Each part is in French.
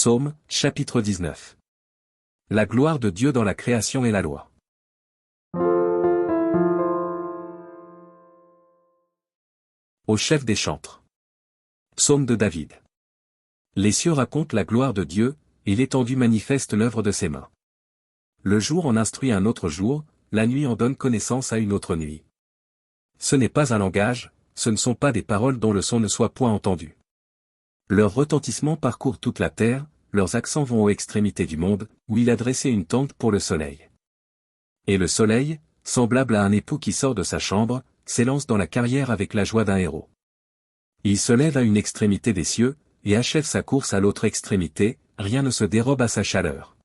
Psaume, chapitre 19. La gloire de Dieu dans la création et la loi. Au chef des chantres. Psaume de David. Les cieux racontent la gloire de Dieu, et l'étendue manifeste l'œuvre de ses mains. Le jour en instruit un autre jour, la nuit en donne connaissance à une autre nuit. Ce n'est pas un langage, ce ne sont pas des paroles dont le son ne soit point entendu. Leur retentissement parcourt toute la terre, leurs accents vont aux extrémités du monde, où il a dressé une tente pour le soleil. Et le soleil, semblable à un époux qui sort de sa chambre, s'élance dans la carrière avec la joie d'un héros. Il se lève à une extrémité des cieux, et achève sa course à l'autre extrémité, rien ne se dérobe à sa chaleur.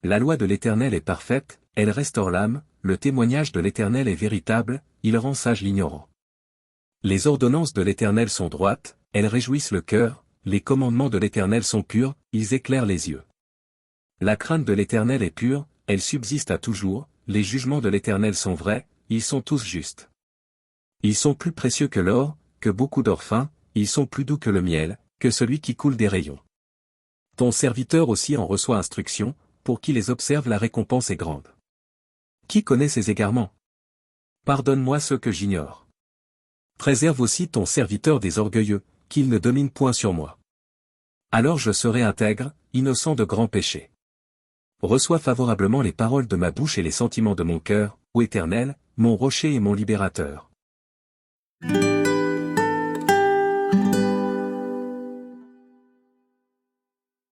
La loi de l'Éternel est parfaite, elle restaure l'âme, le témoignage de l'Éternel est véritable, il rend sage l'ignorant. Les ordonnances de l'Éternel sont droites, elles réjouissent le cœur, les commandements de l'Éternel sont purs, ils éclairent les yeux. La crainte de l'Éternel est pure, elle subsiste à toujours, les jugements de l'Éternel sont vrais, ils sont tous justes. Ils sont plus précieux que l'or, que beaucoup d'or fin, ils sont plus doux que le miel, que celui qui coule des rayons. Ton serviteur aussi en reçoit instruction, pour qui les observe la récompense est grande. Qui connaît ses égarements? Pardonne-moi ceux que j'ignore. Préserve aussi ton serviteur des orgueilleux, qu'il ne domine point sur moi. Alors je serai intègre, innocent de grands péchés. Reçois favorablement les paroles de ma bouche et les sentiments de mon cœur, ô Éternel, mon rocher et mon libérateur.